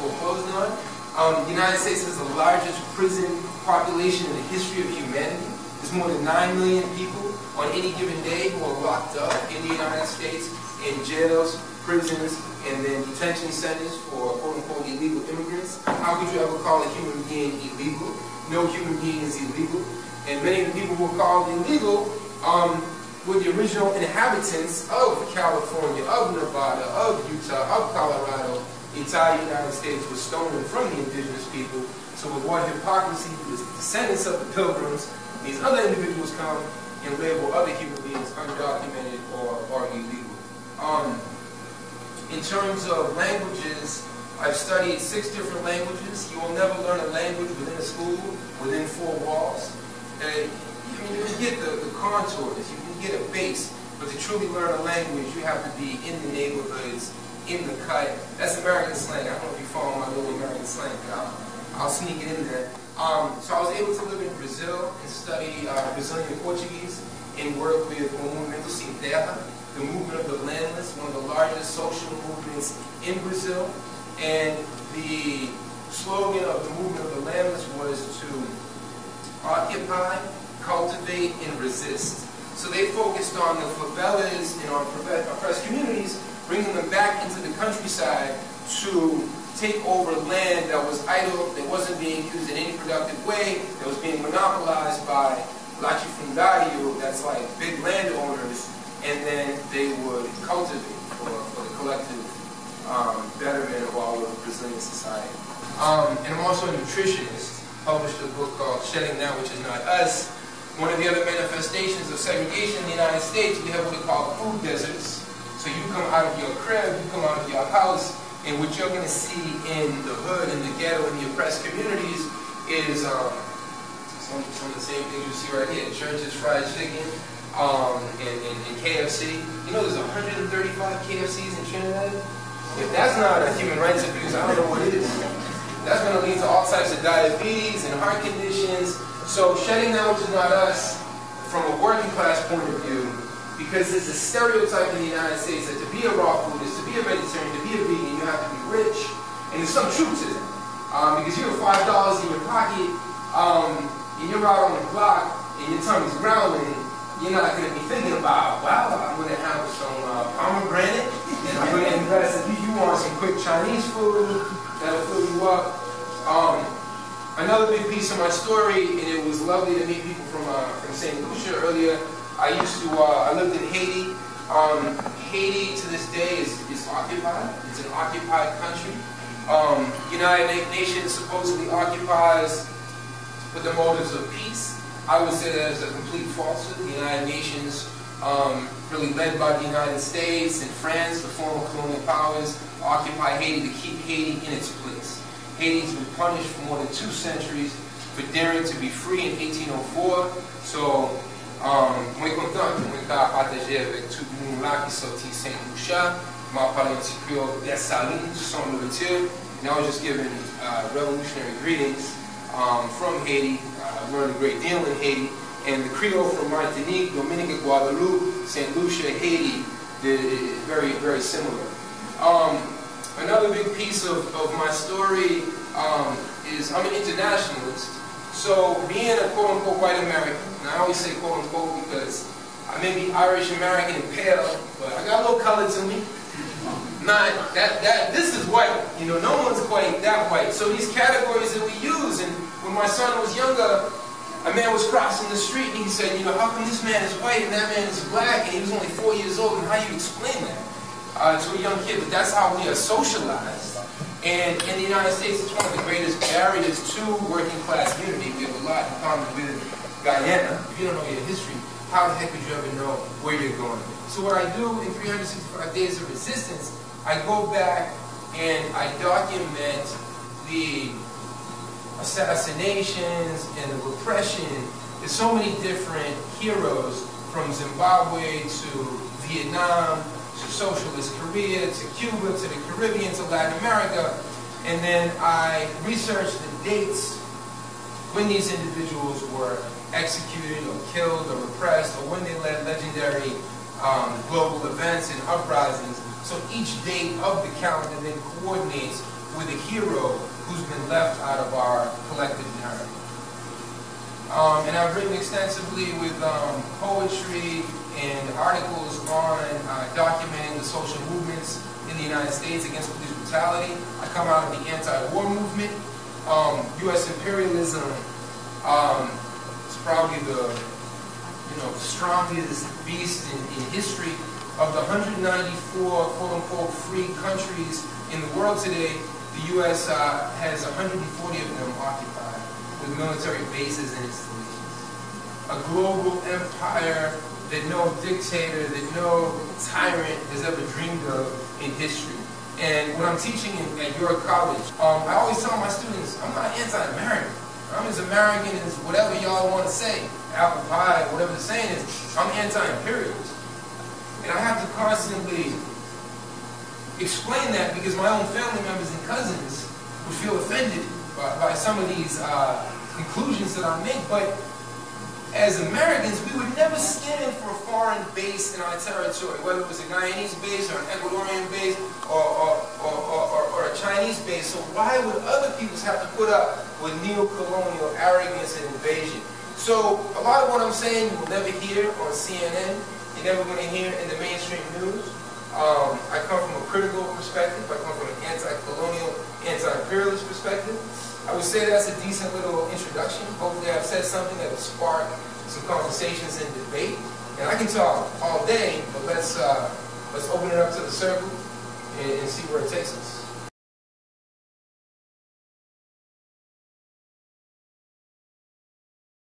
foreclosed on. The United States has the largest prison population in the history of humanity. There's more than 9 million people on any given day who are locked up in the United States in jails, prisons, and then detention centers for quote-unquote illegal immigrants. How could you ever call a human being illegal? No human being is illegal. And many of the people who are called illegal were the original inhabitants of California, of Nevada, of Utah, of Colorado. The entire United States was stolen from the indigenous people. So with what hypocrisy, the descendants of the Pilgrims, these other individuals come and label other human beings undocumented or illegal. In terms of languages, I've studied 6 different languages. You will never learn a language within a school, within 4 walls. I mean, you can get the contours, you can get a base, but to truly learn a language, you have to be in the neighborhoods, in the cut. That's American slang. I don't know if you follow my little American slang, but I'll sneak it in there. So I was able to live in Brazil and study Brazilian Portuguese and work with O Movimento Sem Terra, the movement of the landless, one of the largest social movements in Brazil. And the slogan of the movement of the landless was to occupy, cultivate, and resist. So they focused on the favelas and on oppressed communities, bringing them back into the countryside to take over land that was idle, that wasn't being used in any productive way, that was being monopolized by latifundario, that's like big landowners, and then they would cultivate for the collective betterment of all of Brazilian society. And I'm also a nutritionist. Published a book called Shedding That Which Is Not Us. One of the other manifestations of segregation in the United States, we have what we call food deserts. So you come out of your crib, you come out of your house, and what you're going to see in the hood, in the ghetto, in the oppressed communities is some of the same things you see right here. Church's fried chicken, and KFC. You know there's 135 KFCs in Trinidad? If that's not a human rights abuse, I don't know what is. That's going to lead to all types of diabetes and heart conditions. So shedding that which is not us from a working class point of view, because there's a stereotype in the United States that to be a raw foodist, to be a vegetarian, to be a vegan, you have to be rich. And there's some truth to that. Because you have $5 in your pocket, and you're out on the block, and your tummy's growling, you're not going to be thinking about, wow, I'm going to have some pomegranate, and I'm going to invest in you want some quick Chinese food that'll fill you up. Another big piece of my story, and it was lovely to meet people from St. Lucia earlier. I lived in Haiti. Haiti to this day is occupied. It's an occupied country. United Nations supposedly occupies with the motives of peace. I would say that is a complete falsehood. The United Nations, really led by the United States and France, the former colonial powers, occupy Haiti to keep Haiti in its place. Haiti's been punished for more than 2 centuries for daring to be free in 1804. So, moi content de estar partagé avec tout le monde là qui sorti Saint Lucia. M'a parlé un petit peu des salines de son nourriture. And I was just giving revolutionary greetings from Haiti. I learned a great deal in Haiti. And the Creole from Martinique, Dominica, Guadeloupe, St. Lucia, Haiti, very, very similar. Another big piece of my story is I'm an internationalist. So being a quote-unquote white American, and I always say quote-unquote because I may be Irish American and pale, but I got a little color to me. This is white. You know, no one's quite that white. So these categories that we use, and when my son was younger, a man was crossing the street and he said, you know, how come this man is white and that man is black, and he was only 4 years old, and how do you explain that to a young kid? But that's how we are socialized. And in the United States, it's one of the greatest barriers to working class unity. We have a lot in common with Guyana. If you don't know your history, how the heck could you ever know where you're going? So what I do in 365 Days of Resistance, I go back and I document the assassinations and the repression. There's so many different heroes, from Zimbabwe to Vietnam, to socialist Korea, to Cuba, to the Caribbean, to Latin America. And then I researched the dates when these individuals were executed or killed or repressed, or when they led legendary global events and uprisings. So each date of the calendar then coordinates with a hero who's been left out of our collective narrative. And I've written extensively with poetry and articles on documenting the social movements in the United States against police brutality. I come out of the anti-war movement. U.S. imperialism is probably the strongest beast in history. Of the 194 quote-unquote free countries in the world today, the U.S. has 140 of them occupied with military bases and installations. A global empire that no dictator, that no tyrant has ever dreamed of in history. And when I'm teaching at your college, I always tell my students, I'm not anti-American. I'm as American as whatever y'all want to say. Apple pie, whatever the saying is. I'm anti-imperialist. And I have to constantly explain that because my own family members and cousins would feel offended by some of these conclusions that I make. But as Americans, we would never stand for a foreign base in our territory, whether it was a Guyanese base or an Ecuadorian base or a Chinese base. So why would other peoples have to put up with neo-colonial arrogance and invasion? So a lot of what I'm saying you will never hear on CNN. You're never going to hear in the mainstream news. I come from a critical perspective. I come from an anti-colonial, anti-imperialist perspective. I would say that's a decent little introduction. Hopefully I've said something that will spark some conversations and debate. And I can talk all day, but let's open it up to the circle and see where it takes us.